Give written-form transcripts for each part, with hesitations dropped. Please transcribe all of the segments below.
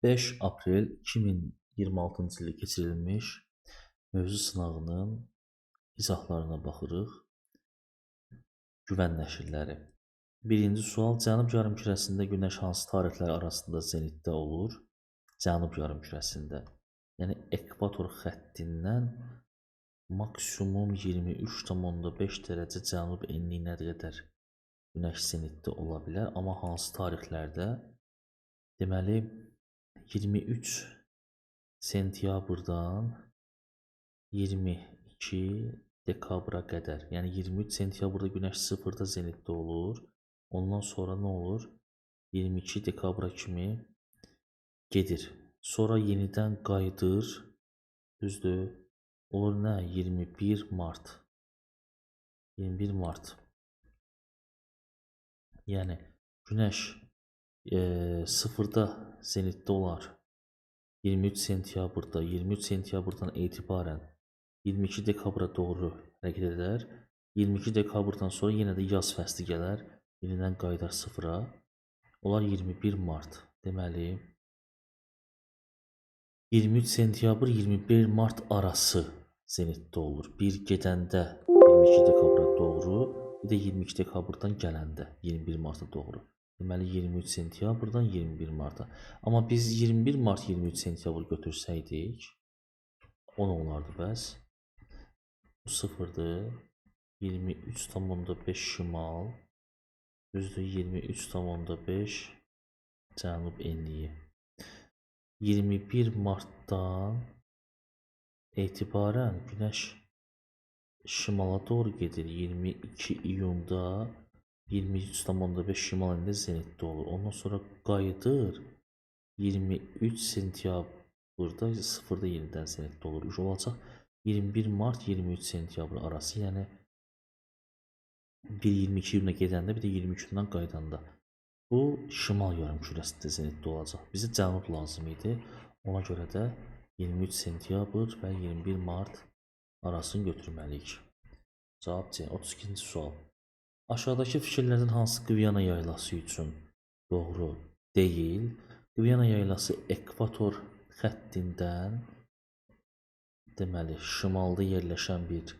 5 aprel 2026-cı ildə keçirilmiş mövzu sınağının izahlarına baxırıq. Güvən nəşrləri. Birinci sual, Cənub yarımkürəsində günəş hansı tarixlər arasında zenitdə olur? Cənub yarımkürəsində. Yəni ekvator xəttindən maksimum 23,5 dərəcə cənub enliyinə qədər günəş zenitdə ola bilər. Amma hansı tarixlərdə? Deməli, 23 sentyabrdan 22 dekabra qədər. Yəni 23 sentyabrda günəş 0-da zenitdə olur. Ondan sonra nə olur? 22 dekabra kimi gedir. Sonra yenidən qayıdır. Düzdür? Olur nə? 21 mart. 21 mart. Yəni günəş 0-da zenitdə olar. 23 sentyabrda, 23 sentyabrdan etibarən 22 dekabra doğru hərəkət edər. 22 dekabrdan sonra yenə də yaz fəsli gələr. Yenidən qayıdar 0-a. Olar 21 mart. Deməli, 23 sentyabr, 21 mart arası zenitdə olur. Bir gedəndə 22 dekabra doğru, bir də 22 dekabrdan gələndə 21 marta doğru. Deməli, 23 sentyabrdan 21 marta. Amma biz 21 mart, 23 sentyabr götürsəydik, o nə olardı bəs? Bu 0-dır. 23,5 şimal, düzdür, 23,5 cənub enliyi. 21 martdan etibarən günəş şimala doğru gedir. 22 iyunda 23,5 şimal enliyində zenitdə olur. Ondan sonra qayıdır. 23 sentyabrda 0-da yenidən zenitdə olur. Olacaq 21 mart 23 sentyabr arası, yəni bir 22 iyuna gedəndə, bir də 23-dən qaydanda. Bu şimal yarımkürəsində zenitdə olacaq. Bizə cənub lazım idi. Ona görə də 23 sentyabr və 21 mart arasını götürməliyik. Cavab C. 32-ci sual. Aşağıdakı fikirlərdən hansı Qviana yaylası üçün doğru deyil? Qviana yaylası ekvator xəttindən, deməli, şimalda yerləşən bir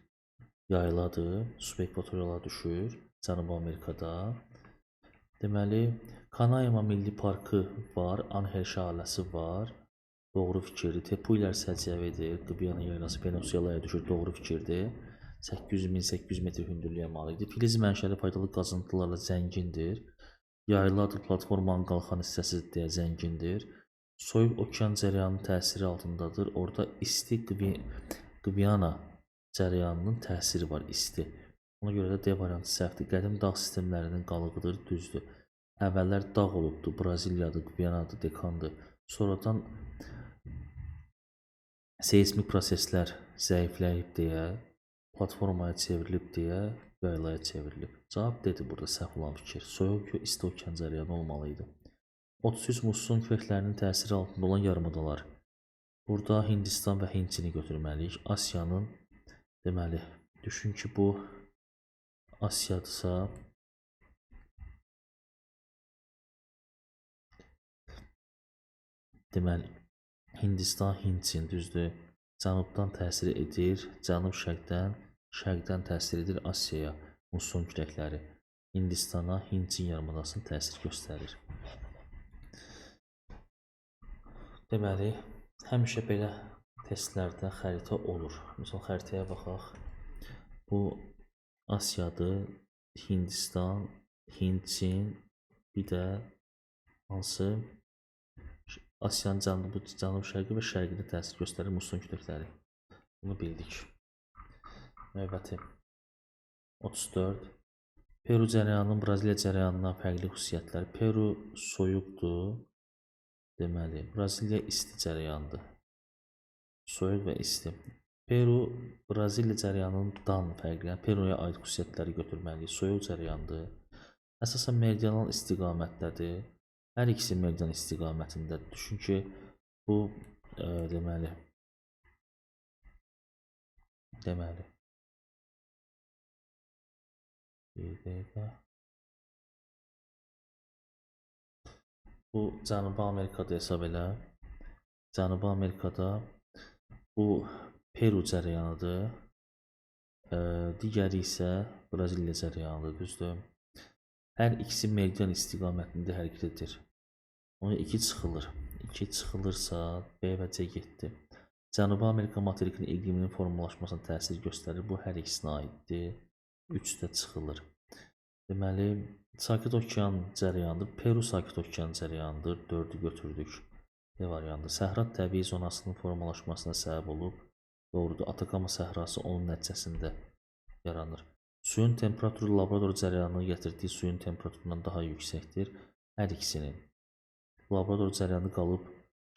yayladır. Subekvatoriala düşür Cənubi Amerikada. Deməli, Kanayama Milli Parkı var, Anhel şəlaləsi var. Doğru fikirdir. Tepuilər səciyyəvidir. Qviana yaylası Venesuelaya düşür. Doğru fikirdir. 800-1800 metr hündürlüyə malikdir. Filiz mənşəli faydalı qazıntılarla zəngindir. Yayladır, platformanın qalxan hissəsi deyə zəngindir. Soyuq okean cərəyanının təsiri altındadır. Orada isti Qviana cərəyanının təsiri var, isti. Ona görə də D variantı səhvdir. Qədim dağ sistemlərinin qalıqıdır, düzdür. Əvvəllər dağ olubdur, Braziliyadır, Qvianadır, Dekandır. Sonradan seismik proseslər zəifləyib deyə, platformaya çevrilib deyə, yaylaya çevrilib. Cavab D-dir burada səhv olan fikir. Soyuq isti okean cərəyanı olmalı idi. 33 musson küləklərinin təsiri altında olan yarımadalar. Burada Hindistan və Hindçini götürməliyik. Asiyanın, deməli, düşün ki, bu Asiyadırsa, deməli, Hindistan, Hindçin, düzdür. Cənubdan təsir edir, şərqdən təsir edir Asiyaya musson küləkləri. Hindistana, Hindçin yarımadasının təsir göstərir. Deməli, həmişə belə testlərdə xəritə olur. Məsələn, xəritəyə baxaq. Bu Asiyadır, Hindistan, Hindçin, bir də hansı? Asiyanın cənub şərqi və şərqində təsir göstərir musson küləkləri. Bunu bildik. Növbəti 34. Peru cərəyanının Braziliya cərəyanından fərqli xüsusiyyətləri. Peru soyuqdur. Deməli, Braziliya isti cərəyandır. Soyuq və isti. Peru Braziliya cərəyanından fərqlənir. Peruya aid xüsusiyyətləri götürməliyik. Soyuq cərəyandır. Əsasən meridional istiqamətdədir. Hər ikisi meridian istiqamətindədir. Düşün ki, bu deməli bir dəqiqə. Bu Cənubi Amerikada hesab elə. Cənubi Amerikada bu Peru cərəyanıdır. Digəri isə Braziliya cərəyanıdır, düzdür? Hər ikisi meridian istiqamətində hərəkət edir. Ona 2 çıxılır. 2 çıxılırsa B və C getdi. Cənubi Amerika materikinin iqliminin formalaşmasına təsir göstərir. Bu hər ikisinə aiddir. 3 də çıxılır. Deməli, Sakit Okean cərəyanıdır. Peru Sakit Okean cərəyanıdır. 4-ü götürdük. D variantı. Səhra təbii zonasının formalaşmasına səbəb olub. Doğrudur. Atakama səhrası onun nəticəsində yaranır. Suyun temperaturu laborator cərəyanının gətirdiyi suyun temperaturundan daha yüksəkdir. Hər ikisinin. Laborator cərəyanı qalıb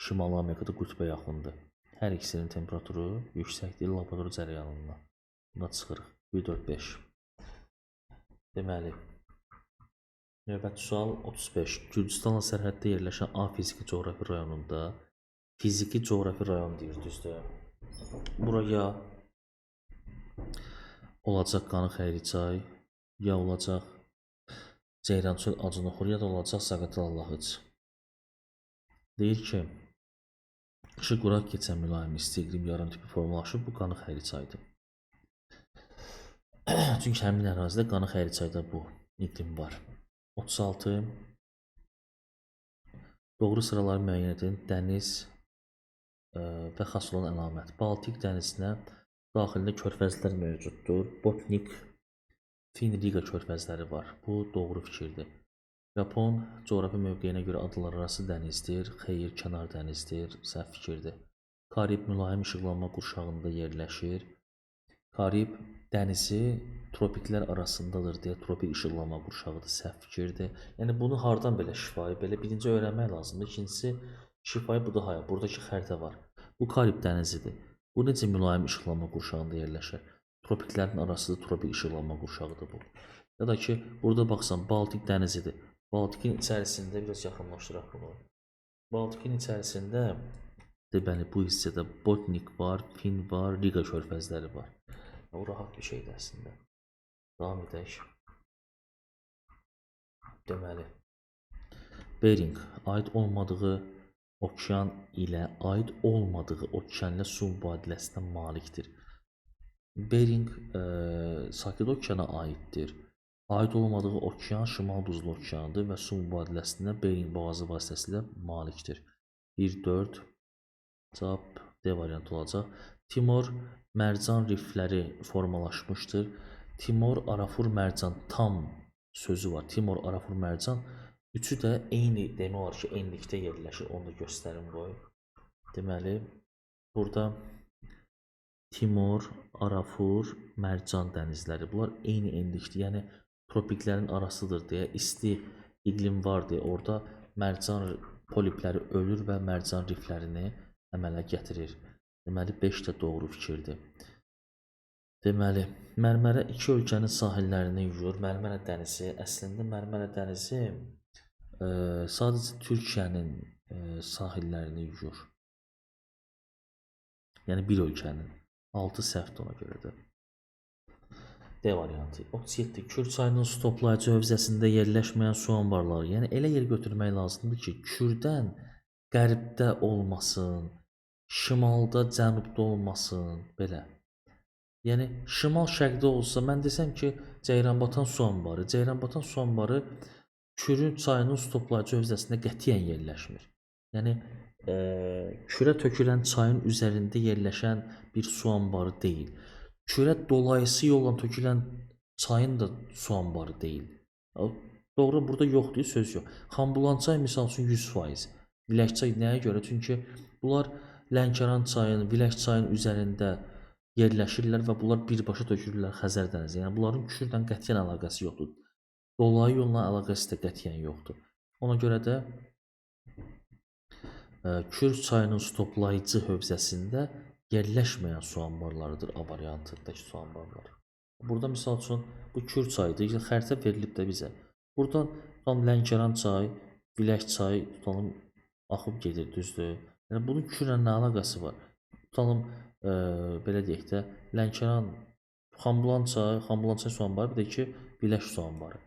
Şimali Amerikada qütbə yaxındır. Hər ikisinin temperaturu yüksəkdir laborator cərəyanından. Buna çıxırıq. 1, 4, 5. Deməli, növbəti sual 35. Gürcüstanla sərhəddə yerləşən A fiziki coğrafi rayonunda fiziki coğrafi rayon deyir, düzdür? Buraya olacaq Qanı Xəyricay, ya olacaq Ceyrançöl Acınoxur, ya da olacaq Zaqatala Lahıc. Deyir ki, qışı quraq keçən mülayim isti iqlim yarım tipi formalaşıb, bu Qanı Xəyricaydır. Çünki həmin ərazidə Qanı Xəyricayda bu iqlim var. 36. Doğru sıraları müəyyən edin. Dəniz və xas olan əlamət. Baltik dənizinə daxilində körfəzlər mövcuddur. Botnik, Fin, Riga körfəzləri var. Bu doğru fikirdir. Yapon coğrafi mövqeyinə görə adalar arası dənizdir. Xeyr, kənar dənizdir. Səhv fikirdir. Karib mülayim işıqlanma qurşağında yerləşir. Karib dənizi tropiklər arasındadır deyə tropik işıqlanma qurşağıdır. Səhv fikirdir. Yəni bunu hardan belə şifahi, belə birinci öyrənmək lazımdır. İkincisi şifahi bu da hayır. Buradakı xəritə var. Bu Karib dənizidir. Bu necə mülayim işıqlanma qurşağında yerləşir? Tropiklərin arasında tropik işıqlanma qurşağıdır bu. Ya da ki, burada baxsan Baltik dənizidir. Baltikin içərisində biraz yaxınlaşdıraq bunu. Baltikin içərisində deməli bu hissədə Botnik var, Fin var, Riga körfəzləri var. O rahat bir şeydir əslində. Davam edək. Deməli, Bering aid olmadığı okean ilə su mübadiləsinə malikdir. Bering Sakit Okeana aiddir. Aid olmadığı okean Şimal Buzlu Okeanıdır və su mübadiləsinə Bering boğazı vasitəsilə malikdir. 1-4 cavab D variantı olacaq. Timor mərcan rifləri formalaşmışdır. Timor, Arafur, mərcan tam sözü var. Timor, Arafur, mərcan üçü də eyni demək olar ki, enlikdə yerləşir. Onu da göstərim qoy. Deməli, burada Timor, Arafur, mərcan dənizləri. Bunlar eyni enlikdir. Yəni tropiklərin arasıdır deyə, isti iqlim var deyə orada mərcan polipləri ölür və mərcan riflərini əmələ gətirir. Deməli 5 də doğru fikirdir. Deməli, Mərmərə iki ölkənin sahillərini yuyur. Mərmərə dənizi, əslində Mərmərə dənizi sadəcə Türkiyənin sahillərini yuyur. Yəni bir ölkənin. 6 səhvdir ona görə də. D variantı. 37. Kür çayının su toplayıcı hövzəsində yerləşməyən su anbarları. Yəni elə yer götürmək lazımdır ki, Kürdən qərbdə olmasın, şimalda, cənubda olmasın, belə. Yəni şimal-şərqdə olsa, mən desəm ki, Ceyranbatan su anbarı. Ceyranbatan su anbarı Kürün çayının su toplayıcı hövzəsində qətiyyən yerləşmir. Yəni kürə tökülən çayın üzərində yerləşən bir su anbarı deyil. Kürə dolayısı yolla tökülən çayın da su anbarı deyil. Doğru, burada yoxdur, söz yox. Xanbulançay misal üçün 100%. Biləkçay nəyə görə? Çünki bunlar Lənkəran çayının, Bilək çayının üzərində yerləşirlər və bunlar birbaşa tökülürlər Xəzər dənizinə. Yəni bunların Kürlə qətiyyən əlaqəsi yoxdur. Dolayı yolla əlaqəsi də qətiyyən yoxdur. Ona görə də Kür çayının su toplayıcı hövzəsində yerləşməyən su anbarlarıdır A variantındakı su anbarları. Burada misal üçün bu Kür çayıdır. Xəritə verilib də bizə. Buradan Lənkəran çayı, Bilək çayı tutalım axıb gedir, düzdür? Yəni bunun Kürlə nə əlaqəsi var? Tutalım belə deyək də Lənkəran, Xanbulançay su anbarı, bir də ki Bilək su anbarı.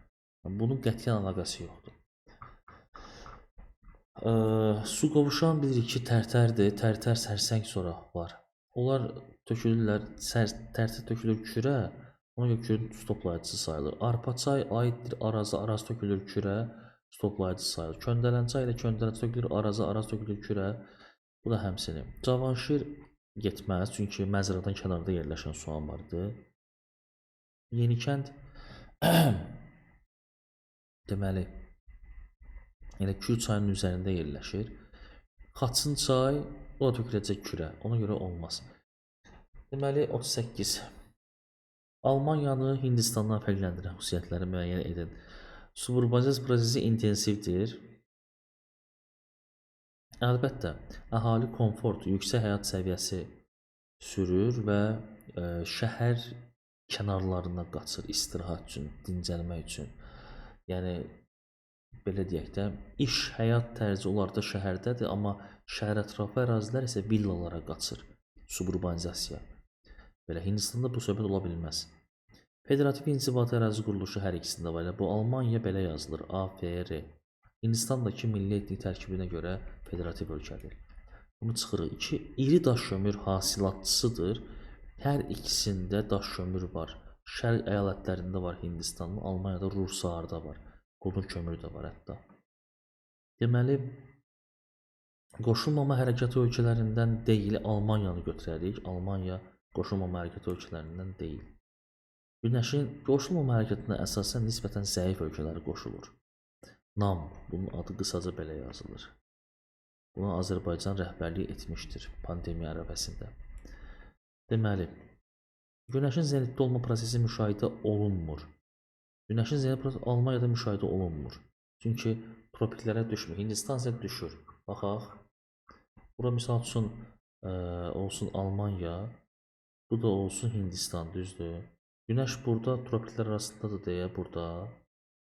Yəni bunun qətiyyən əlaqəsi yoxdur. Su qovuşan bilirik ki, tərtərdir. Tərtər sərsəng soraq var. Onlar tökülürlər, tərtər tökülür kürə, ona görə kürün su toplayıcısı sayılır. Arpa çay aiddir Araza, Araz tökülür kürə, su toplayıcısı sayılır. Köndələn çay ilə köndələn tökülür Araza, Araz tökülür kürə, bu da həmçinin. Cavanşir getməz, çünki məzradan kənarda yerləşən su anbarıdır. Yenikənd deməli, elə Kür çayının üzərində yerləşir. Xaçın çay, o da töküləcək kürə, ona görə olmaz. Deməli, 38. Almaniyanı Hindistandan fərqləndirən xüsusiyyətləri müəyyən edin. Suburbanizatsiya prosesi intensivdir. Əlbəttə, əhali komfort, yüksək həyat səviyyəsi sürür və şəhər kənarlarına qaçır istirahət üçün, dincəlmək üçün. Yəni belə deyək də, iş, həyat tərzi onlarda şəhərdədir, amma şəhər ətrafı ərazilər isə villalara qaçır. Suburbanizasiya. Belə Hindistanda bu söhbət ola bilməz. Federativ inzibati ərazi quruluşu hər ikisində var. Bu Almaniya belə yazılır. AFR. Hindistandakı milli etnik tərkibinə görə federativ ölkədir. Bunu çıxırıq. İki iri daş kömür hasilatçısıdır. Hər ikisində daş kömür var. Şərq əyalətlərində var Hindistanın, Almaniyada Rursarda var. Qonur kömür də var hətta. Deməli, qoşulmama hərəkatı ölkələrindən deyil, Almaniyanı götürərik. Almaniya qoşulmama hərəkatı ölkələrindən deyil. Günəşin qoşulmama hərəkatına əsasən nisbətən zəif ölkələri qoşulur. NAM, bunun adı qısaca belə yazılır. Buna Azərbaycan rəhbərlik etmişdir pandemiya ərəfəsində. Deməli, Günəşin zenitdə olma prosesi müşahidə olunmur. Günəşin zenit prosesi Almaniyada müşahidə olunmur. Çünki tropiklərə düşmür. Hindistan isə düşür. Baxaq. Bura misal üçün olsun Almaniya, bu da olsun Hindistan, düzdür. Günəş burada tropiklər arasındadır deyə burada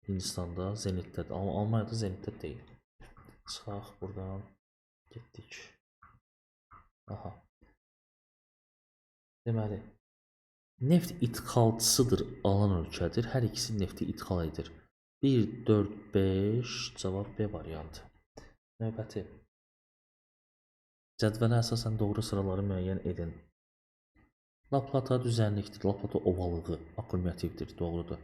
Hindistanda zenitdədir. Amma Almaniyada zenitdə deyil. Çıxaq buradan getdik. Aha. Deməli, neft ixalçısıdır alan ölkədir. Hər ikisi nefti ixal edir. 1, 4, 5 cavab B variantı. Növbəti. Cədvələ əsasən doğru sıraları müəyyən edin. La Plata düzənlikdir. La Plata ovalığı, akkumulyativdir. Doğrudur.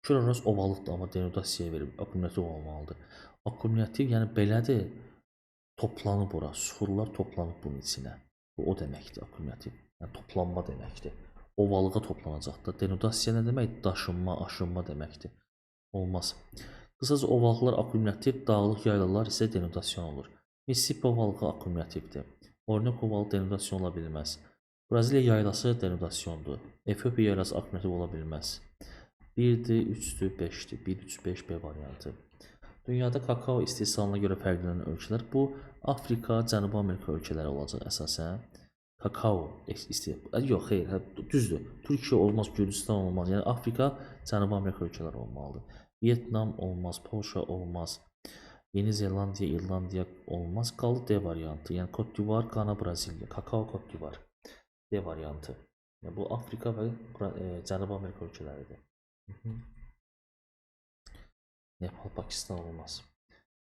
Kür-Araz ovalıqdır, amma denudasiyaya verib akkumulyativ olmalıdır. Akkumulyativ, yəni belədir, toplanıb ora. Suxurlar toplanıb bunun içinə. Bu o deməkdir akkumulyativ. Yəni toplanma deməkdir. Ovalığa toplanacaq da. Denudasiya nə demək? Daşınma, aşınma deməkdir. Olmaz. Qısaca ovalıqlar akkumulyativ, dağlıq yaylalar isə denudasiya olur. Mississippi ovalığı akkumulyativdir. Orinoco ovalığı denudasiya ola bilməz. Braziliya yaylası denudasiyondur. Efiopiya yaylası akkumulyativ ola bilməz. 1-dir, 3-dür, 5-dir. 1, 3, 5, B variantı. Dünyada kakao istehsalına görə fərqlənən ölkələr, bu Afrika, Cənubi Amerika ölkələri olacaq əsasən. Kakao yox, xeyr, düzdür. Türkiyə olmaz, Gürcüstan olmaz. Yəni Afrika, Cənubi Amerika ölkələri olmalıdır. Vyetnam olmaz, Polşa olmaz. Yeni Zelandiya, İrlandiya olmaz. Qaldı D variantı. Yəni Côte d'Ivoire, Qana, Braziliya. Kakao, Côte d'Ivoire. D variantı. Yəni, bu Afrika və Cənubi Amerika ölkələridir. Nepal, Pakistan olmaz.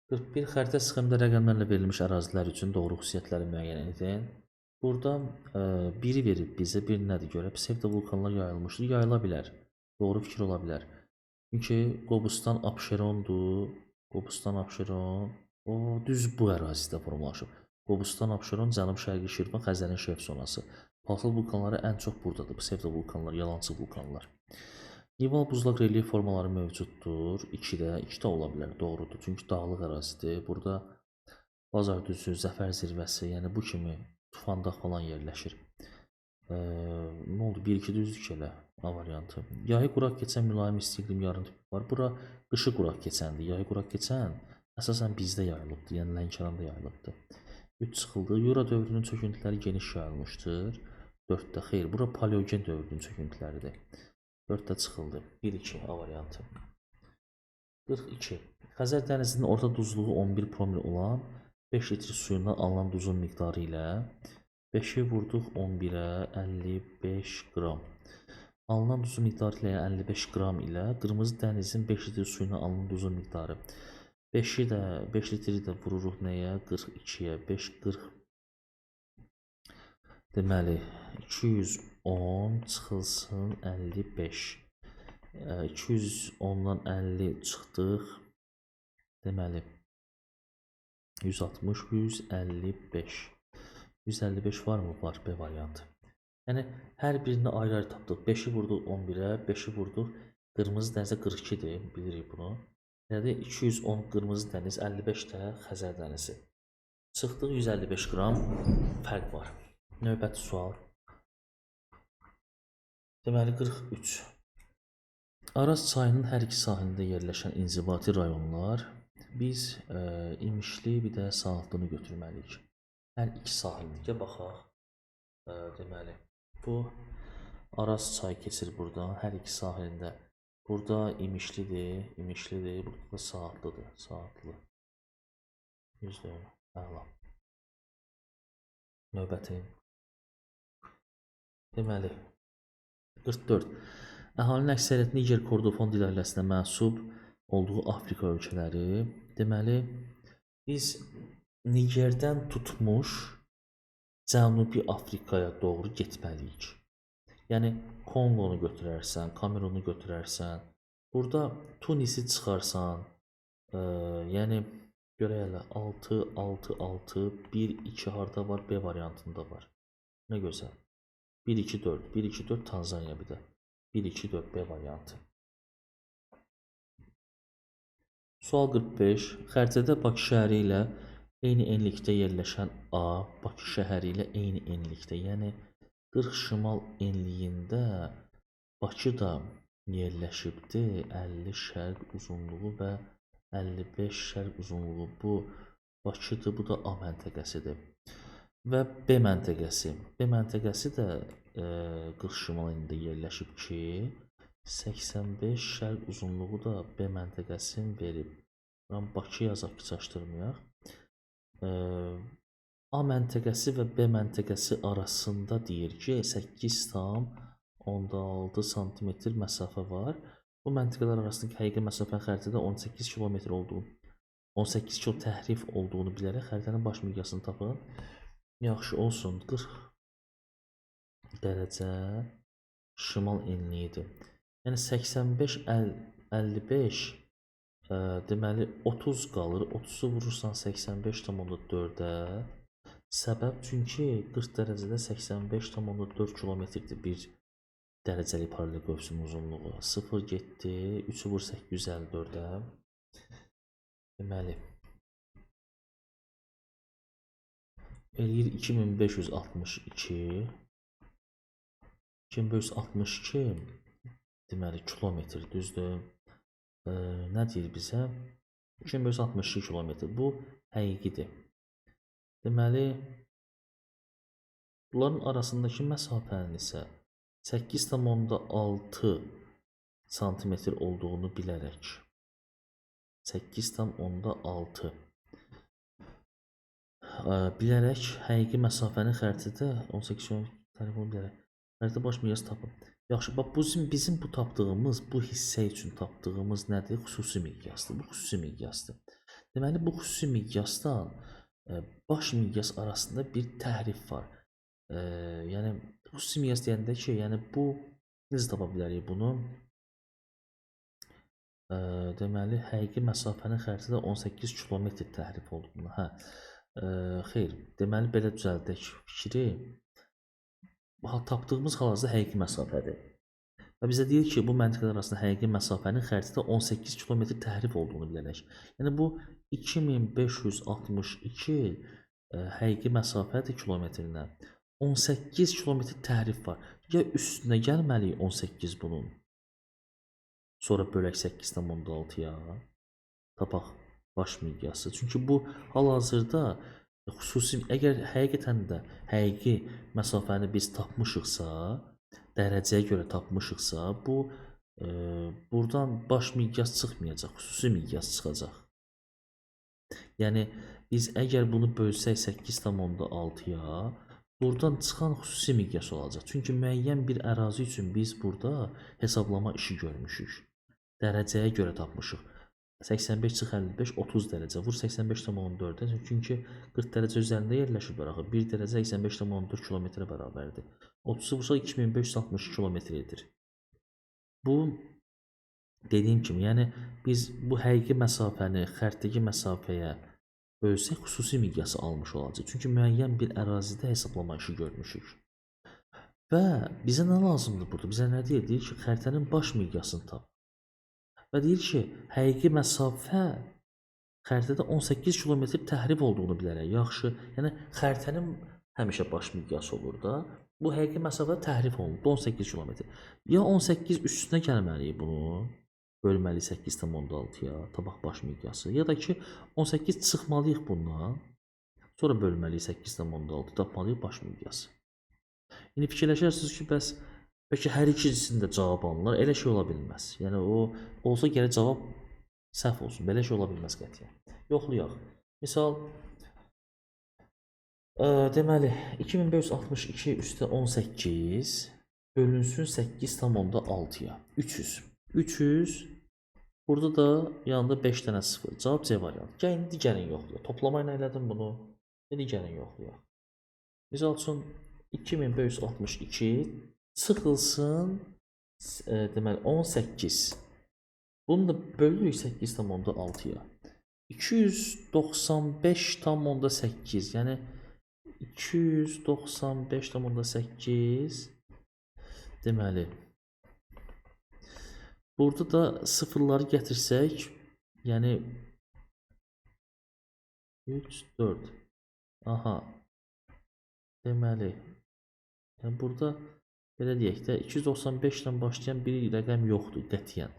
41 xəritə sxemdə rəqəmlərlə verilmiş ərazilər üçün doğru xüsusiyyətləri müəyyən edin. Burada biri verib bizə, bir nədir görə? Psevdovulkanlar yayılmışdır. Yayıla bilər. Doğru fikir ola bilər. Çünki Qobustan Abşerondur. Qobustan Abşeron. O düz bu ərazidə formalaşıb. Qobustan Abşeron, Cənub-Şərqi Şirvan, Xəzərin şerf zonası. Paltal vulkanları ən çox buradadır. Psevdovulkanlar, yalancı vulkanlar. Nival buzlaq relyef formaları mövcuddur. 2də ola bilər. Doğrudur. Çünki dağlıq ərazidir. Burada Bazar düzü, Zəfər zirvəsi, yəni bu kimi tufandaq falan yerləşir. Nə oldu? 1-2 düzdür ki elə A variantı. Yayı quraq keçən mülayim isti iqlim yarımküre var. Bura qışı quraq keçəndir. Yayı quraq keçən əsasən bizdə yayılıbdır. Yəni Lənkəranda yayılıbdır. 3 çıxıldı. Yura dövrünün çöküntüləri geniş yayılmışdır. 4-də xeyr. Bura paleogen dövrünün çöküntüləridir. 4-də çıxıldı. 1-2 A variantı. 42. Xəzər dənizinin orta duzluğu 11 promil olan 5 litr suyundan alınan duzun miqdarı ilə 5-i vurduq 11-ə 55 qram. Alınan duzun miqdarı ilə 55 qram ilə qırmızı dənizin 5 litr suyundan alınan duzun miqdarı 5-i də 5 litri də vururuq nəyə? 42-yə. 5 40. Deməli 210 çıxılsın 55. 210-dan 50 çıxdıq. Deməli 160 155. 155 varmı? Var. B variantı. Yəni hər birini ayrı-ayrı tapdıq. 5-i vurduq 11-ə, 5-i vurduq. Qırmızı dənizə 42-dir, bilirik bunu. Yəni 210 qırmızı dəniz, 55 də Xəzər dənizi. Çıxdıq 155 qram fərq var. Növbəti sual. Deməli 43. Araz çayının hər iki sahilində yerləşən inzibati rayonlar biz İmişli bir də Saatlını götürməliyik. Hər iki sahillikə baxaq. Deməli bu Araz çayı keçir buradan hər iki sahilində. Burada İmişlidir, burada da Saatlıdır, Saatlı. Düzdür, əla. Növbəti. Deməli 44. Əhalinin əksəriyyəti Niger Kordofon dil ailəsinə mənsub olduğu Afrika ölkələri. Deməli biz Nigerdən tutmuş Cənubi Afrikaya doğru getməliyik. Yəni Konqonu götürərsən, Kamerunu götürərsən, burada Tunisi çıxarsan, yəni görək elə 6 6 6 1 2 harda var? B variantında var. Nə gözəl. 1 2 4 1 2 4 Tanzaniya bir də. 1 2 4 B variantı. Sual 45. Xəritədə Bakı şəhəri ilə eyni enlikdə yerləşən A, Bakı şəhəri ilə eyni enlikdə, yəni 40 şimal enliyində Bakı da yerləşibdir. 50 şərq uzunluğu və 55 şərq uzunluğu bu Bakıdır, bu da A məntəqəsidir. Və B məntəqəsi. B məntəqəsi də 40 şimal enliyində yerləşib ki, 85 şərq uzunluğu da B məntəqəsini verib. Bakı yazaq ki, çaşdırmayaq. A məntəqəsi və B məntəqəsi arasında deyir ki, 8,6 sm məsafə var. Bu məntəqələr arasındakı həqiqi məsafənin xəritədə 18 km olduğunu, 18 km təhrif olduğunu bilərək xəritənin baş miqyasını tapın. Yaxşı olsun, 40 dərəcə şimal enliyidir. Yəni 85 55 deməli 30 qalır. 30-u vurursan 85,4-ə. Səbəb çünki 40 dərəcədə 85,4 kilometrdir bir dərəcəlik paralel qövsün uzunluğu. 0 getdi, 3-ü vur 854-ə. Deməli eləyir 2562. 2562 deməli kilometr, düzdür? Nə deyir bizə? 2562 kilometr. Bu həqiqidir. Deməli bunların arasındakı məsafənin isə 8,6 sm olduğunu bilərək 8,6 bilərək həqiqi məsafənin xəritədə 18 km tərəfini bilərək xəritə baş miqyası tapın. Yaxşı, bax bizim bu tapdığımız, bu hissə üçün tapdığımız nədir? Xüsusi miqyasdır. Bu xüsusi miqyasdır. Deməli bu xüsusi miqyasdan baş miqyas arasında bir təhrif var. Yəni xüsusi miqyas deyəndə ki, yəni bu necə tapa bilərik bunu? Deməli həqiqi məsafənin xəritədə 18 km təhrif olduğunu. Xeyr, deməli belə düzəldək fikri. Tapdığımız hal-hazırda həqiqi məsafədir. Və bizə deyir ki, bu məntəqələr arasında həqiqi məsafənin xəritədə 18 km təhrif olduğunu bilərək. Yəni bu 2562 həqiqi məsafədir kilometrinə. 18 km təhrif var. Ya üstünə gəlməliyik 18 bunun. Sonra bölək 8,6-ya. Tapaq baş miqyası. Çünki bu hal-hazırda xüsusi, əgər həqiqətən də həqiqi məsafəni biz tapmışıqsa, dərəcəyə görə tapmışıqsa, bu buradan baş miqyas çıxmayacaq, xüsusi miqyas çıxacaq. Yəni biz əgər bunu bölsək 8,6-ya, buradan çıxan xüsusi miqyas olacaq. Çünki müəyyən bir ərazi üçün biz burada hesablama işi görmüşük. Dərəcəyə görə tapmışıq. 85-55 30 dərəcə. Vur 85,4-ə. Çünki 40 dərəcə üzərində yerləşiblər axı. 1 dərəcə 85,4 kilometrə bərabərdir. 30-u vursaq 2562 kilometr edir. Bu dediyim kimi, yəni biz bu həqiqi məsafəni xəttdəki məsafəyə bölsək xüsusi miqyası almış olacaq. Çünki müəyyən bir ərazidə hesablama işi görmüşük. Və bizə nə lazımdır burada? Bizə nə deyir? Deyir ki, xəritənin baş miqyasını tap. Və deyir ki, həqiqi məsafə xəritədə 18 kilometr təhrif olduğunu bilərək. Yaxşı, yəni xəritənin həmişə baş miqyası olur da. Bu həqiqi məsafə təhrif olunub 18 kilometr. Ya 18 üstünə gəlməliyik bunu, bölməli 8,6-ya, tabaq baş miqyası. Ya da ki 18 çıxmalıyıq bundan, sonra bölməli 8,6, tapmalıyıq baş miqyası. İndi fikirləşərsiniz ki, bəs bəlkə hər ikincisinin də cavab alınır. Elə şey ola bilməz. Yəni o olsa gərək cavab səhv olsun. Belə şey ola bilməz qətiyyən. Yoxlayaq. Misal deməli 2562 üstə 18 bölünsün 8,6-ya. 300. 300 burada da yanında 5 dənə 0. Cavab C variantı. Gəlin digərini yoxlayaq. Toplama ilə elədim bunu. Digərini yoxlayaq. Misal üçün 2562 çıxılsın deməli 18. Bunu da bölürük 8,6-ya. 295,8 yəni 295,8 deməli burada da sıfırları gətirsək yəni 3, 4 aha deməli yəni burada belə deyək də 295 ilə başlayan bir rəqəm yoxdur qətiyyən.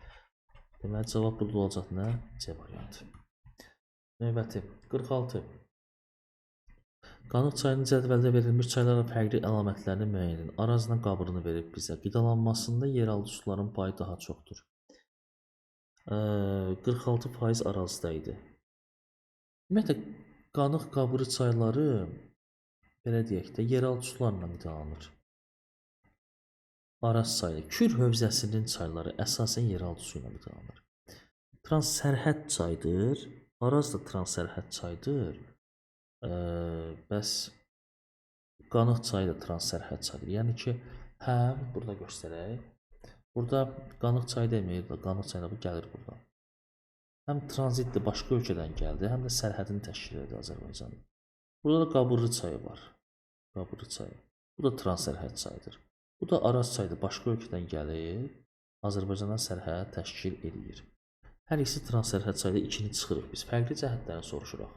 Deməli cavab burada olacaq nə? C variantı. Növbəti 46. Qanıq çayının cədvəldə verilmiş çaylarla fərqli əlamətlərini müəyyən edin. Arazla qabırını verib bizə. Qidalanmasında yeraltı suların payı daha çoxdur. 46% arazıda idi. Ümumiyyətlə qanıq qabırı çayları belə deyək də yeraltı sularla qidalanır. Araz çayı, Kür hövzəsinin çayları əsasən yeraltı su ilə qidalanır. Transsərhəd çaydır. Araz da transsərhəd çaydır. Bəs Qanıq çayı da transsərhəd çayıdır. Yəni ki, həm burada göstərək. Burada Qanıq çayı demir, Qanıq çayı bu gəlir burada. Həm tranzitli başqa ölkədən gəldi, həm də sərhədini təşkil edir Azərbaycanın. Burada da Qabırlı çayı var. Qabırlı çayı. Bu da transsərhəd çayıdır. Bu da Araz çayıdır. Başqa ölkədən gəlir, Azərbaycandan sərhəd təşkil edir. Hər ikisi transsərhəd çayda ikini çıxırıq biz. Fərqli cəhətlərini soruşuruq.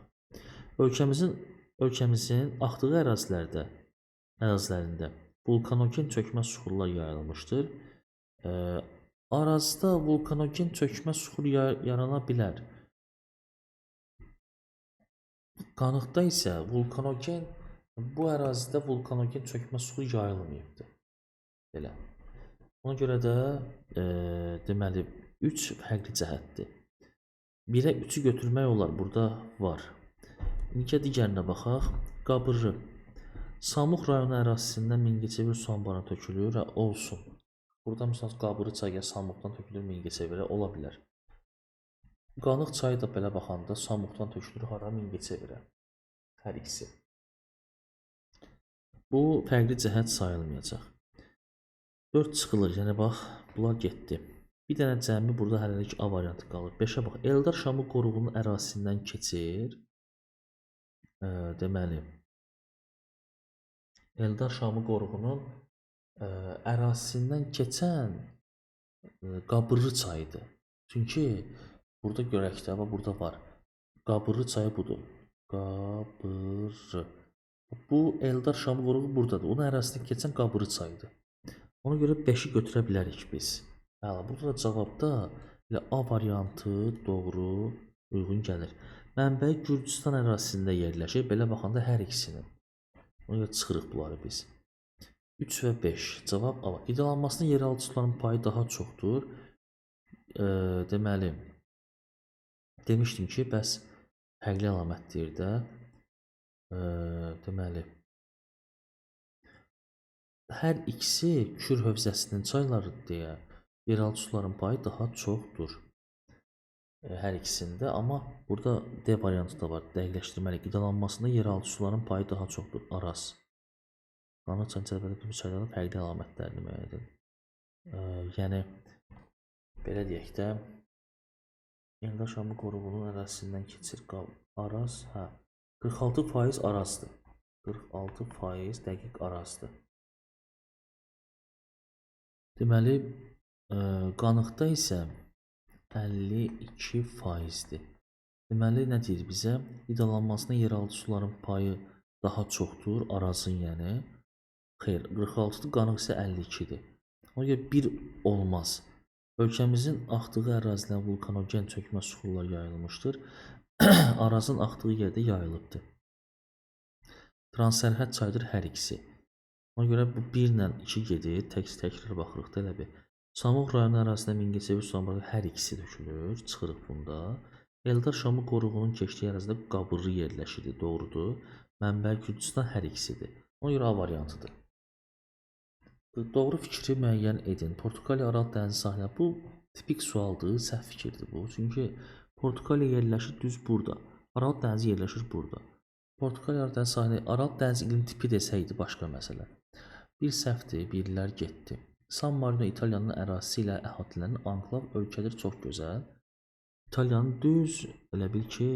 Ölkəmizin axdığı ərazilərində vulkanogen çökmə suxurlar yayılmışdır. Arazda vulkanogen çökmə suxur yarana bilər. Qanıqda isə bu ərazidə vulkanogen çökmə suxur yayılmayıbdır. Belə. Ona görə də deməli 3 fərqli cəhətdir. 1-ə 3-ü götürmək olar, burada var. İlk digərinə baxaq. Qabırlı. Samux rayonu ərazisindən Mingəçevir su anbarına tökülür və olsun. Burada məsələn Qabırlı çayı Samuxdan tökülür Mingəçevirə ola bilər. Qanıq çayı da belə baxanda Samuxdan tökülür hara Mingəçevirə. Hər ikisi. Bu fərqli cəhət sayılmayacaq. 4 çıxılır, yəni bax, bunlar getdi. Bir dənə cəmi burada hələlik A variantı qalır. 5-ə bax, Eldar Şamı qoruğunun ərazisindən keçir. Deməli, Eldar Şamı qoruğunun ərazisindən keçən Qabırlı çayıdır. Çünki burada görək də, burada var. Qabırlı çayı budur. Qabırlı. Bu Eldar Şamı qoruğu buradadır. Onun ərazisindən keçən Qabırlı çayıdır. Ona görə 5-i götürə bilərik biz. Burada da cavabda elə A variantı doğru uyğun gəlir. Mənbəyi Gürcüstan ərazisində yerləşir. Belə baxanda hər ikisinin. Ona görə çıxırıq bunları biz. 3 və 5. Cavab A. Qidalanmasında yeraltı suların payı daha çoxdur. Deməli, demişdim ki, bəs fərqli əlamətdir də. Deməli, hər ikisi Kür hövzəsinin çayları deyə yeraltı suların payı daha çoxdur. Hər ikisində, amma burada D variantı da var. Dəqiqləşdirməli qidalanmasında yeraltı suların payı daha çoxdur. Araz. Qanun çərçivəsində kimi çayların fərqli əlamətlərini müəyyən edin. Yəni belə deyək də, Eldar Şamı qoruğunun ərazisindən keçir. Araz, hə. 46% Arazdır. 46% dəqiq Arazdır. Deməli, qanıqda isə 52%-dir. Deməli, nə deyir bizə? Qidalanmasında yeraltı suların payı daha çoxdur, Arazın yəni. Xeyr, 46-dır, qanıq isə 52-dir. Ona görə 1 olmaz. Ölkəmizin axdığı ərazilərə vulkanogen çökmə suxurlar yayılmışdır. Arazın axdığı yerdə yayılıbdır. Transsərhəd çaydır hər ikisi. Ona görə bu 1 ilə 2 gedir, təkrar baxırıq da elə bir. Samux rayonu ərazisində Mingəçevir su anbarı hər ikisi tökülür, çıxırıq bunda. Eldar Şamı qoruğunun keçdiyi ərazidə Qabırlı yerləşir, doğrudur. Mənbə Gürcüstan hər ikisidir. Ona görə A variantıdır. Doğru fikri müəyyən edin. Portuqaliya Aral dənizi sahilləri. Bu tipik sualdır, səhv fikirdir bu. Çünki Portuqaliya yerləşir düz burada. Aral dənizi yerləşir burada. Portuqaliya Aral dənizi sahili, Aral dənizi iqlim tipi desəydi başqa məsələ. Bir səhvdir, birlər getdi. San Marino İtaliyanın ərazisi ilə əhatələnən anklav ölkədir, çox gözəl. İtaliyanın düz, elə bil ki,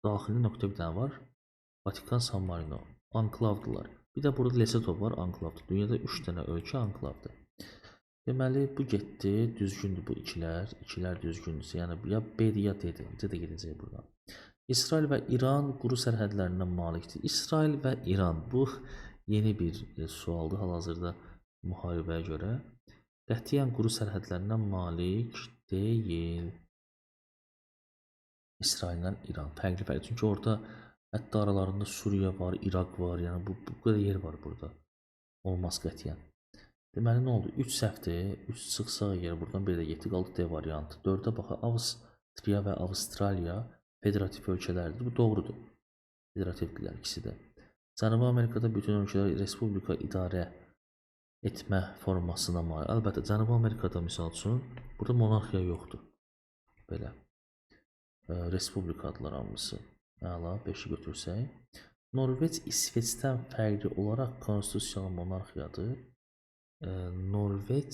daxili nöqtə bir dənə var. Vatikan, San Marino. Anklavdırlar. Bir də burada Lesoto var, anklavdır. Dünyada 3 dənə ölkə anklavdır. Deməli, bu getdi, düzgündür bu ikilər. İkilər düzgündürsə, yəni ya B-dir, ya D-dir. D də gedəcək buradan. İsrail və İran quru sərhədlərindən malikdir. İsrail və İran. Bu yeni bir sualdır hal-hazırda müharibəyə görə. Qətiyyən quru sərhədlərindən malik deyil. İsraillə İran. Fərqli. Çünki orada hətta aralarında Suriya var, İraq var. Yəni bu qədər yer var burada. Olmaz qətiyyən. Deməli nə oldu? 3 səhvdir. 3 çıxsa yer buradan bir də getdi, qaldı D variantı. 4-ə baxaq. Avstriya və Avstraliya federativ ölkələrdir. Bu doğrudur. Federativdirlər ikisi də. Cənubi Amerikada bütün ölkələr respublika idarə etmə formasına malik. Əlbəttə Cənubi Amerikada misal üçün burada monarxiya yoxdur. Belə. Respublikadılar hamısı. Əla, 5-i götürsək. Norveç İsveçdən fərqli olaraq konstitusiyalı monarxiyadır. Norveç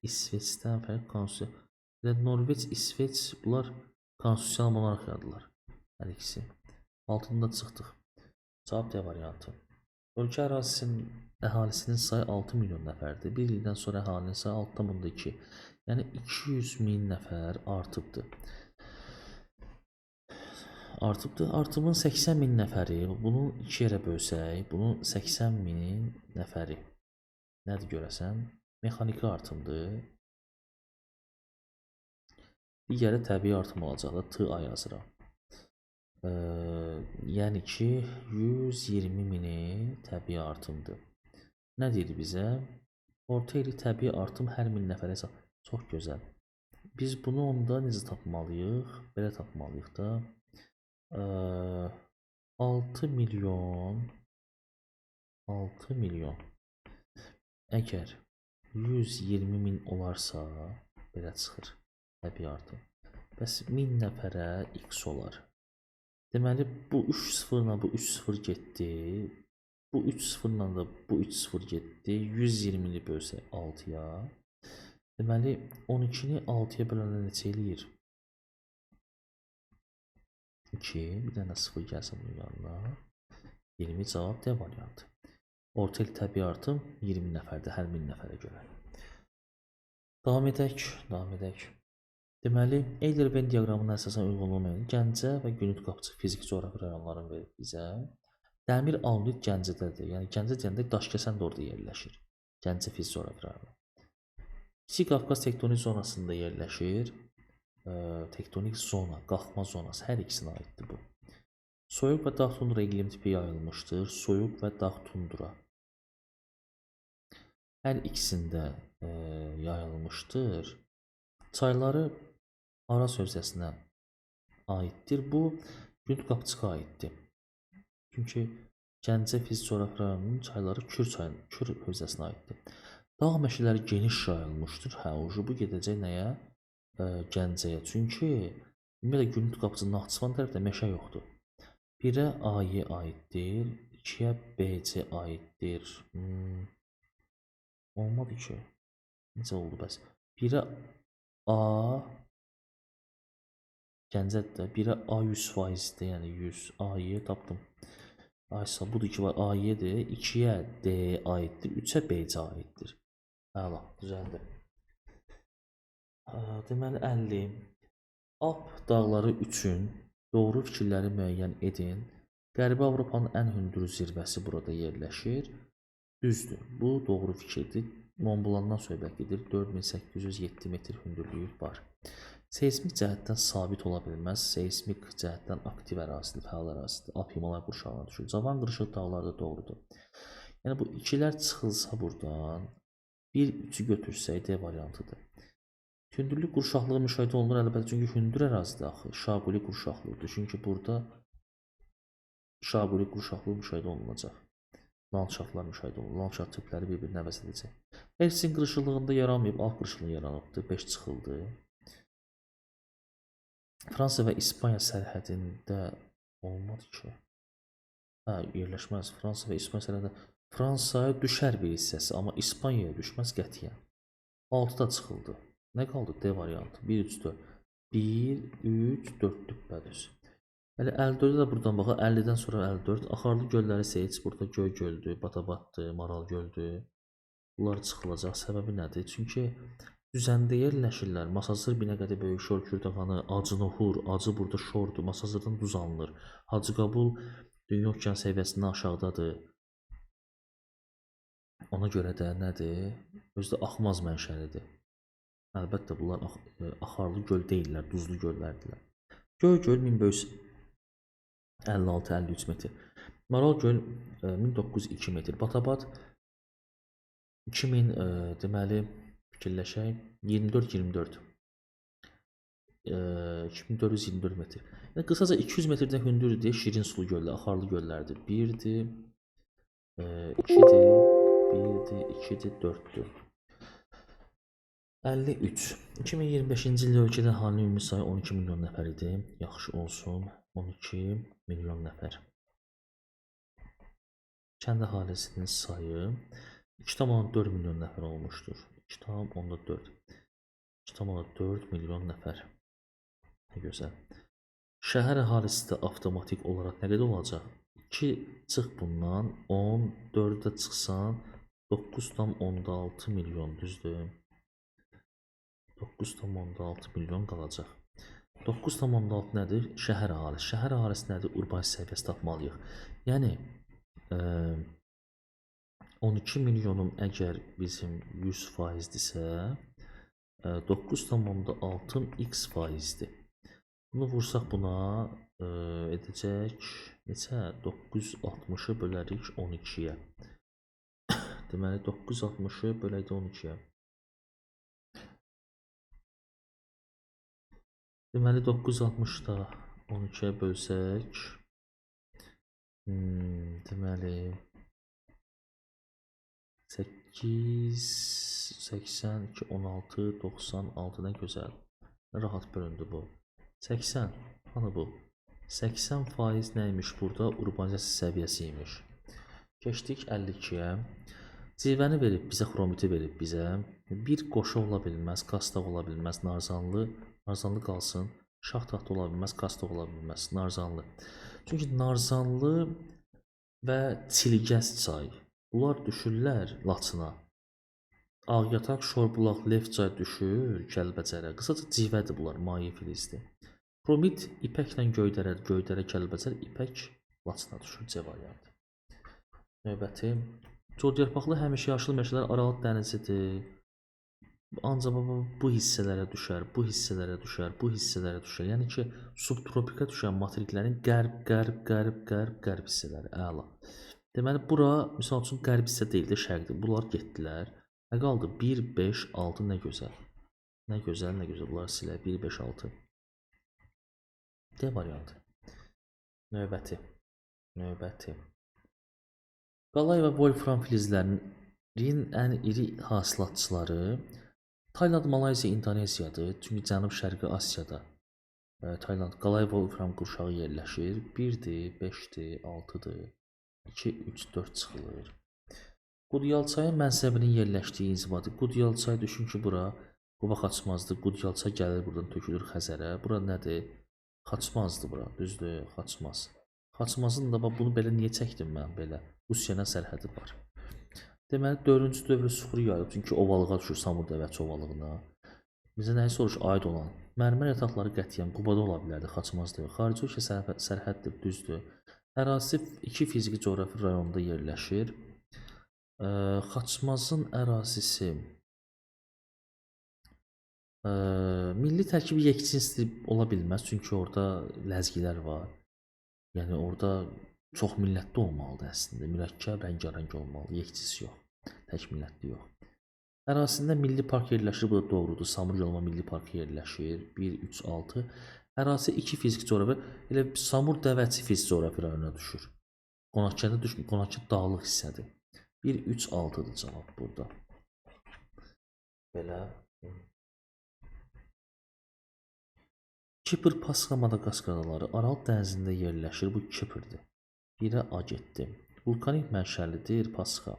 İsveçdən fərqli konstitusiyalı. Norveç, İsveç bunlar konstitusiyalı monarxiyadırlar. Hər ikisi. Altında çıxdıq. Cavab D variantı. Ölkə ərazisinin əhalisinin sayı 6 milyon nəfərdir. Bir ildən sonra əhalinin sayı 6,2. Yəni 200 min nəfər artıbdır. Artımın 80 min nəfəri, bunu 2 yerə bölsək, bunun 80 min nəfəri nədir görəsən? Mexaniki artımdır. Digəri təbii artım olacaq da, T-A yazıram. Yəni ki, 120 mini təbii artımdır. Nə deyir bizə? Orta illik təbii artım hər 1000 nəfərə hesab. Çox gözəl. Biz bunu onda necə tapmalıyıq? Belə tapmalıyıq da. 6 milyon əgər 120 min olarsa belə çıxır təbii artım. Bəs 1000 nəfərə x olar. Deməli bu 3 sıfırla bu 3 sıfır getdi. Bu 3 sıfırla da bu 3 sıfır getdi. 120-ni bölsək 6-ya. Deməli 12-ni 6-ya böləndə neçə eləyir? 2, bir dənə 0 gəlsin bunun yanına. 20 cavab D variantı. Orta il təbii artım 20 nəfərdir hər 1000 nəfərə görə. Davam edək. Deməli, Eyler-Venn diaqramına əsasən uyğunluğu müəyyən Gəncə və Günüt Qapçı fiziki coğrafi rayonlarını verir bizə. Dəmir alunit Gəncədədir. Yəni Gəncə deyəndə Daşkəsən də orada yerləşir. Gəncə fiziki coğrafi rayonu. Kiçik Qafqaz tektonik zonasında yerləşir. Tektonik zona, qalxma zonası hər ikisinə aiddir bu. Soyuq və dağ tundra iqlim tipi yayılmışdır. Soyuq və dağ tundra. Hər ikisində yayılmışdır. Çayları Araz hövzəsinə aiddir. Bu Günüt Qapçığa aiddir. Çünki Gəncə fiziki coğrafi rayonunun çayları Kür hövzəsinə aiddir. Dağ meşələri geniş yayılmışdır. Bu gedəcək nəyə? Gəncəyə. Çünki ümumiyyətlə Gümrük qapısının Naxçıvan tərəfdə meşə yoxdur. 1-ə A-yə aiddir, 2-yə B-C aiddir. Olmadı ki. Necə oldu bəs? 1-ə A Gəncədə, 1-ə A 100%-dir, yəni 100. A-yı tapdım. Aysa budur ki, var A-yədir, 2-yə D aiddir, 3-ə B-C aiddir. Əla, düzəldi. Deməli 50. Alp dağları üçün doğru fikirləri müəyyən edin. Qərbi Avropanın ən hündür zirvəsi burada yerləşir. Düzdür, bu doğru fikirdir. Mont Blancdan söhbət gedir. 4807 metr hündürlüyü var. Seysmik cəhətdən sabit ola bilməz. Seysmik cəhətdən aktiv ərazidir, fəal ərazidir. Alp Himalay qurşağına düşür. Cavan qırışıq dağlar da doğrudur. Yəni bu ikilər çıxılsa buradan 1-3-ü götürsək D variantıdır. Hündürlük qurşaqlığı müşahidə olunur əlbəttə, çünki hündür ərazidir axı. Şaquli qurşaqlıqdır. Çünki burada Şaquli qurşaqlığı müşahidə olunacaq. Landşaftlar müşahidə olunur. Landşaft tipləri bir-birini əvəz edəcək. Ersin qırışıqlığında yaranmayıb, alt qırışıqlığı yaranıbdır. 5 çıxıldı. Fransa və İspaniya sərhədində olmadı ki. Yerləşməz. Fransa və İspaniya sərhədində Fransaya düşər bir hissəsi, amma İspaniyaya düşməz qətiyyən. 6-da çıxıldı. Nə qaldı? D variantı. 1, 3, 4. 1, 3, 4 düpbədir. Hələ 54-də də buradan baxaq. 50-dən sonra 54. Axarlı gölləri seç. Burada Göy göldür, Batabatdır, Maral göldür. Bunlar çıxılacaq. Səbəbi nədir? Çünki düzəndə yerləşirlər. Masazır, Binəqədi, Böyük Şor, Kürdəxanı, Acı Nohur, Acı burada şordur. Masazırdan duz alınır. Hacı Qabul dünya okean səviyyəsindən aşağıdadır. Ona görə də nədir? Özü də axmaz mənşəlidir. Əlbəttə bunlar axarlı göl deyillər, duzlu göllərdirlər. Göy göl 1556-53 metr. Maral göl 1902 metr. Batabat 2000 deməli fikirləşək 24-24. 2424 metr. Yəni qısaca 200 metrdən hündürdür deyə şirin sulu göllər, axarlı göllərdir. 1-dir, 2-dir, 1-dir, 2-dir, 4-dür. 53. 2025-ci ildə ölkədə əhalinin ümumi sayı 12 milyon nəfər idi. Yaxşı olsun. 12 milyon nəfər. Kənd əhalisinin sayı 2,4 milyon nəfər olmuşdur. 2,4. 2,4 milyon nəfər. Nə gözəl. Şəhər əhalisi də avtomatik olaraq nə qədər olacaq? 2 çıx bundan, 10, 4-də çıxsan 9,6 milyon düzdür. 9,6 milyon qalacaq. 9,6 nədir? Şəhər əhalisi. Şəhər əhalisi nədir? Urbanizm səviyyəsi tapmalıyıq. Yəni 12 milyonun əgər bizim 100%-dirsə 9,6 x faizdir. Bunu vursaq buna edəcək neçə? 960-ı bölərik 12-yə. Deməli 960-ı böləkdə 12-yə. Deməli 960-da 12-yə bölsək deməli 8, 82, 16, 96 nə gözəl. Rahat bölündü bu. 80, hanı bu? 80% nəymiş burada? Urbanizasiya səviyyəsi imiş. Keçdik 52-yə. Zirvəni verib bizə, xromiti verib bizə. Bir qoşa ola bilməz, kastaq ola bilməz, narzanlı qalsın. Şax taxta ola bilməz, kastaq ola bilməz, narzanlı. Çünki narzanlı və Çilgəz çay. Bunlar düşürlər Laçına. Ağyataq, Şorbulaq, Lefçay düşür Kəlbəcərə. Qısaca civədir bunlar, maye filizdir. Xromit ipəklə Göydərə, Göydərə, Kəlbəcər, ipək Laçına düşür, C variantı. Növbəti. Codyarpaqlı həmişəyaşıl meşələr Aralıq dənizidir. Ancaq bu hissələrə düşər, bu hissələrə düşər, bu hissələrə düşər. Yəni ki, subtropikə düşən materiklərin qərb hissələri, əla. Deməli, bura, misal üçün, qərb hissə deyil də şərqdir. Bunlar getdilər. Nə qaldı? 1, 5, 6, nə gözəl. Nə gözəl, nə gözəl. Bunları silək. 1, 5, 6. D variantı. Növbəti. Qalay və Wolfram filizlərinin ən iri hasilatçıları Tayland, Malayziya, İndoneziyadır. Çünki Cənub-Şərqi Asiyada Tayland Qalay Wolfram qurşağı yerləşir. 1-dir, 5-dir, 6-dır, 2, 3, 4 çıxılır. Qudyal çayı mənsəbinin yerləşdiyi inzibadır. Qudyal çayı düşün ki, bura Quba Xaçmazdır. Qudyal çayı gəlir buradan tökülür Xəzərə. Bura nədir? Xaçmazdır bura, düzdür? Xaçmaz. Xaçmazın da bunu belə niyə çəkdim mən belə? Rusiya ilə sərhədi var. Deməli 4-cü dövrü sıfır yayılıb, çünki ovalığa düşür Samur Dəvəçi ovalığına. Bizə nəyi soruş aid olan? Mərmər yataqları qətiyyən Qubada ola bilərdi, Xaçmazda yox. Xarici ölkə sərhəddir, düzdür. Ərazisi 2 fiziki coğrafi rayonunda yerləşir. Xaçmazın ərazisi milli tərkibi yekcinsi ola bilməz, çünki orada ləzgilər var. Yəni orada çox millətli olmalıdır əslində, mürəkkəb, rəngarəng olmalı, yekcisi yox, tək millətli yox. Ərazisində milli park yerləşir, bu da doğrudur. Samur Yolma Milli Parkı yerləşir. 1, 3, 6. Ərazisi 2 fiziki coğrafi, elə Samur Dəvəçi fiziki coğrafi rayonuna düşür. Qonaqkəndə düşmür, Qonaqkə dağlıq hissədir. 1, 3, 6-dır cavab burada. Belə. Kipr, Paska, Madagaskar adaları Aral dənizində yerləşir. Bu Kiprdir. 1-ə A getdi. Vulkanik mənşəlidir Paska.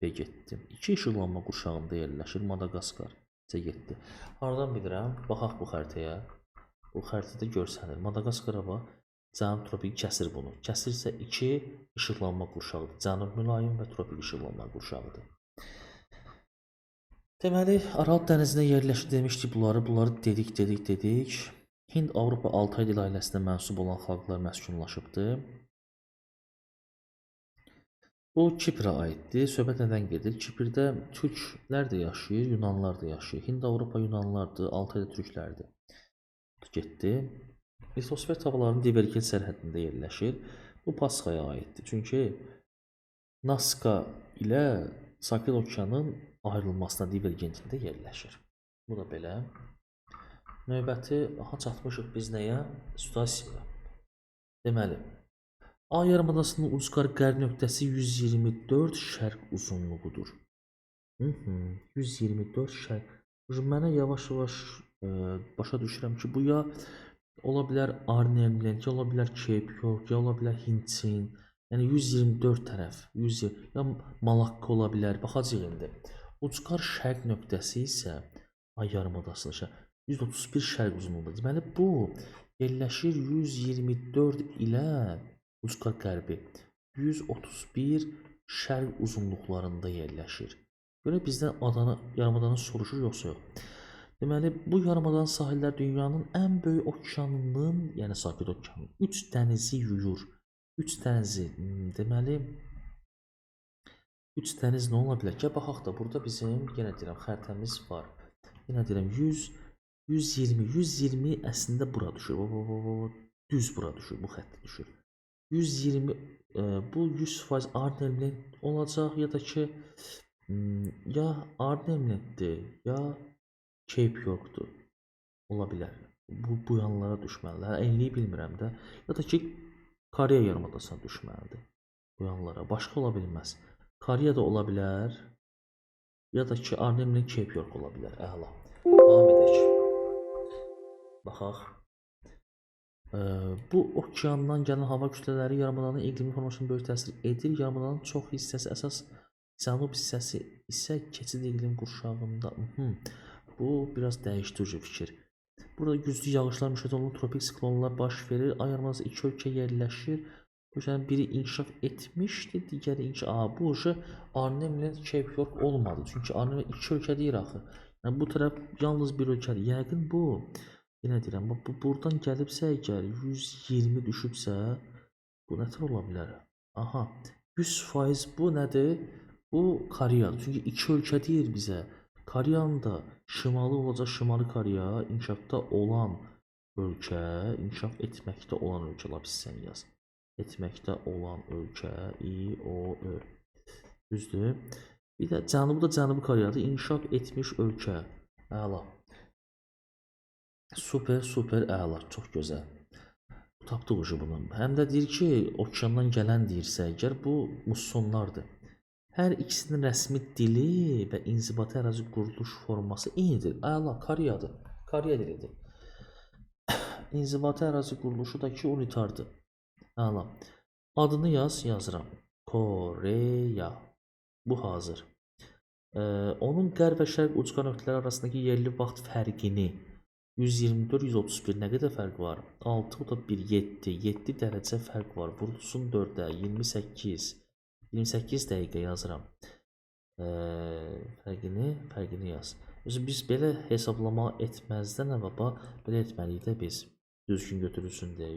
B getdim. 2 işıqlanma qurşağında yerləşir Madagaskar. C getdi. Hardan bilirəm? Baxaq bu xəritəyə. Bu xəritədə görsənir. Madagaskara bax. Cənub tropik kəsir bunu. Kəsirsə 2 işıqlanma qurşağıdır. Cənub mülayim və tropik işıqlanma qurşağıdır. Deməli, Aral dənizində yerləşir demişdik bunları. Bunları dedik. Hind-Avropa Altay dil ailəsinə mənsub olan xalqlar məskunlaşıbdır. Bu Kiprə aiddir. Söhbət nədən gedir? Kiprdə türklər də yaşayır, yunanlar da yaşayır. Hind-Avropa yunanlardır, Altayda türklərdir. Getdi. Litosfer tabalarının divergent sərhədində yerləşir. Bu Paskaya aiddir. Çünki Naska ilə Sakit Okeanın ayrılmasına divergentində yerləşir. Bu da belə. Növbəti, çatmışıq biz nəyə? Situasiyaya. Deməli, A yarımadasının ucqar qərb nöqtəsi 124 şərq uzunluğudur. 124 şərq. Mənə yavaş-yavaş başa düşürəm ki, bu ya ola bilər Arnhem Land, ya ola bilər Cape York, ya ola bilər Hindçin. Yəni 124 tərəf, ya Malakka ola bilər. Baxacağıq indi. Ucqar şərq nöqtəsi isə A yarımadasının 131 şərq uzunluğudur. Deməli bu yerləşir 124 ilə ucqar qərbi 131 şərq uzunluqlarında yerləşir. Görə bizdən yarımadanı soruşur, yoxsa yox. Deməli, bu yarımadanın sahilləri dünyanın ən böyük okeanının, yəni Sakit Okeanının 3 dənizi yuyur. 3 dənizi, deməli, 3 dəniz nə ola bilər ki? Baxaq da, burada bizim, yenə deyirəm, xəritəmiz var. Yenə deyirəm, 120 əslində bura düşür. Düz bura düşür, bu xəttə düşür. 120, bu 100% Arnhem Land olacaq, ya da ki, ya Arnhem Landdir, ya Cape Yorkdur. Ola bilər. Bu yanlara düşməlidir. Enliyi bilmirəm də. Ya da ki, Koreya yarımadasına düşməlidir. Bu yanlara. Başqa ola bilməz. Koreya da ola bilər. Ya da ki, Arnhem Land, Cape York ola bilər. Əla. Davam edək. Baxaq. Bu okeandan gələn hava kütlələri yarımadanın iqlimi formasına böyük təsir edir. Yarımadanın çox hissəsi, əsas cənub hissəsi isə keçid iqlim qurşağında. Bu biraz dəyişdirici fikir. Burada güclü yağışlar müşahidə olunur, tropik siklonlar baş verir. Ay yarımadası iki ölkə yerləşir. Ölkənin biri inkişaf etmişdi, digəri inkişaf. Bu Arnhem Land, Cape York olmadı. Çünki Arnhem iki ölkə deyir axı. Yəni bu tərəf yalnız bir ölkədir. Yəqin bu. Yenə deyirəm, bu buradan gəlibsə əgər 120 düşübsə, bu nətər ola bilər? Aha, 100% bu nədir? Bu Koreyadır. Çünki iki ölkə deyir bizə. Koreyanın da şimalı olacaq, Şimali Koreya inkişafda olan ölkə, inkişaf etməkdə olan ölkə, lap sən yaz. Etməkdə olan ölkə, İOÖ. Düzdür? Bir də cənubu da Cənubi Koreyadır, inkişaf etmiş ölkə. Əla. Super, əla, çox gözəl. Tapdıq ucu bunu. Həm də deyir ki, okeandan gələn deyirsə, əgər bu mussonlardır. Hər ikisinin rəsmi dili və inzibati ərazi quruluş forması eynidir. Əla, Koreyadır. Koreya dilidir. İnzibati ərazi quruluşu da ki, unitardır. Əla. Adını yazıram. Koreya. Bu hazır. Onun qərb və şərq ucqa nöqtələri arasındakı yerli vaxt fərqini 124-131 nə qədər fərq var? 6, o da 1, 7. 7 dərəcə fərq var. Vurulsun 4-ə, 28. 28 dəqiqə yazıram. Fərqini yaz. Biz belə hesablama etməzdən əvvəla belə etməliyik də biz. Düzgün götürülsün deyə.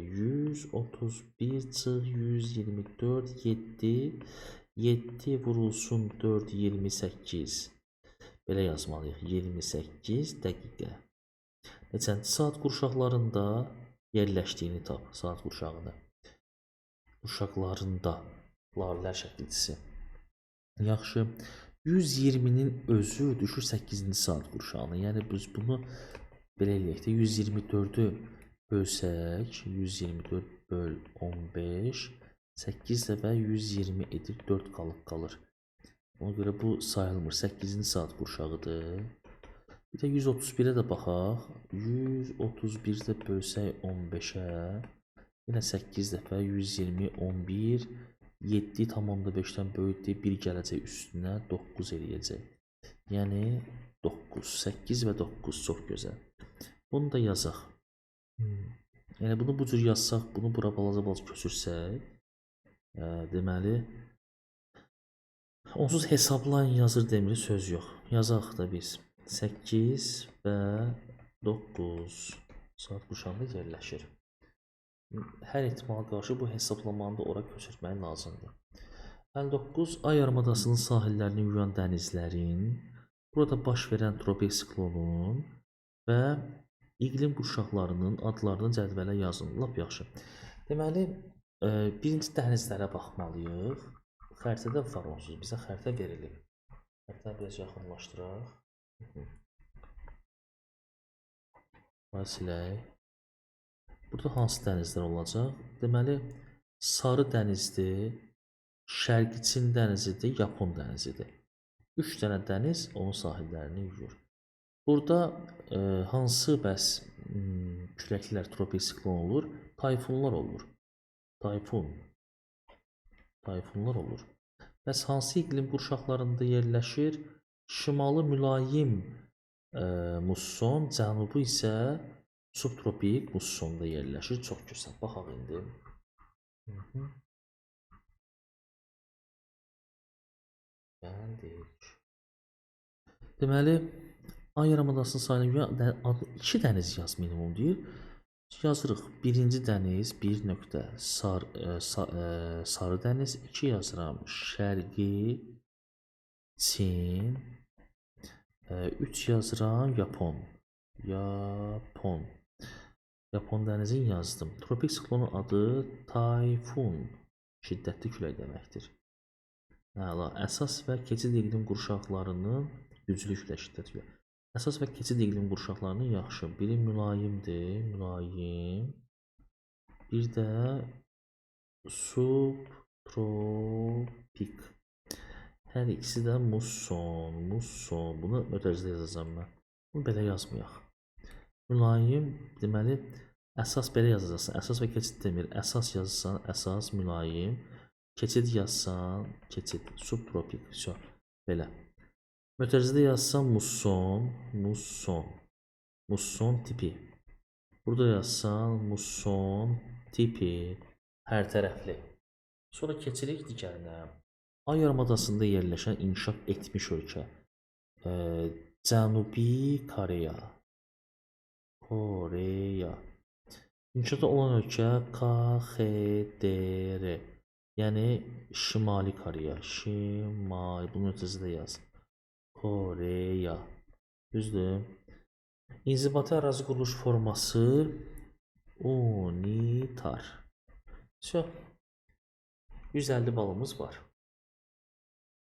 131 çıx 124 7 7 vurulsun 4 28. Belə yazmalıyıq. 28 dəqiqə. Neçənci saat qurşaqlarında yerləşdiyini tap. Saat qurşağında. Qurşaqlarında. Lavilər şəkilçisi. Yaxşı. 120-nin özü düşür 8-ci saat qurşağına. Yəni biz bunu belə eləyək də 124-ü bölsək, 124 böl 15, 8 dəfə 120 edir, 4 qalır. Ona görə bu sayılmır. 8-ci saat qurşağıdır. Bir də 131-ə də baxaq. 131-də bölsək 15-ə, yenə 8 dəfə 120, 11, 7,5-dən böyükdür, 1 gələcək üstünə 9 eləyəcək. Yəni 9, 8 və 9 çox gözəl. Bunu da yazaq. Yəni bunu bu cür yazsaq, bunu bura balaca köçürsək, deməli onsuz hesablayın yazır demir, söz yox. Yazaq da biz 8 və 9 saat qurşağında yerləşir. Hər ehtimala qarşı bu hesablamanı da ora köçürtmək lazımdır. 59. Ay yarımadasının sahillərini yuyan dənizlərin, burada baş verən tropik siklonun və iqlim qurşaqlarının adlarını cədvələ yazın. Lap yaxşı. Deməli, birinci dənizlərə baxmalıyıq. Xəritədə var onsuz. Bizə xəritə verilib. Xəritəni biraz yaxınlaşdıraq. Silək. Burada hansı dənizlər olacaq? Deməli, Sarı dənizdir, Şərqi Çin dənizidir, Yapon dənizidir. 3 dənə dəniz onun sahillərini yuyur. Burada hansı bəs küləklər tropik siklon olur? Tayfunlar olur. Tayfunlar olur. Bəs hansı iqlim qurşaqlarında yerləşir? Şimalı mülayim musson, cənubu isə subtropik mussonda yerləşir. Çox gözəl. Baxaq indi. Gəldik. Deməli, ay yarımadasının sayını 2 dəniz yaz minimum deyir. Yazırıq. Birinci dəniz 1 nöqtə Sarı dəniz, 2 yazıram. Şərqi Çin, 3 yazıram. Yapon dənizini yazdım. Tropik siklonun adı tayfun. Şiddətli külək deməkdir. Əla. Əsas və keçid iqlim qurşaqlarının güclü külək şiddəti. Əsas və keçid iqlim qurşaqlarının yaxşı. Biri mülayimdir, mülayim. Bir də subtropik. Hər ikisi də musson. Bunu mötərizədə yazacağam mən. Bunu belə yazmayaq. Mülayim, deməli, əsas belə yazacaqsan. Əsas və keçid demir. Əsas yazırsan, əsas, mülayim. Keçid yazsan, keçid, subtropik. Belə. Mötərizədə yazsan, musson tipi. Burada yazsan, musson tipi. Hər tərəfli. Sonra keçirik digərinə. Ay yarımadasında yerləşən inkişaf etmiş ölkə. Cənubi Koreya. İnkişafda olan ölkə KXDR. Yəni Şimali Koreya. Bunu ötəzədə yaz. Koreya. Düzdür. İnzibati ərazi quruluş forması unitar. 150 balımız var.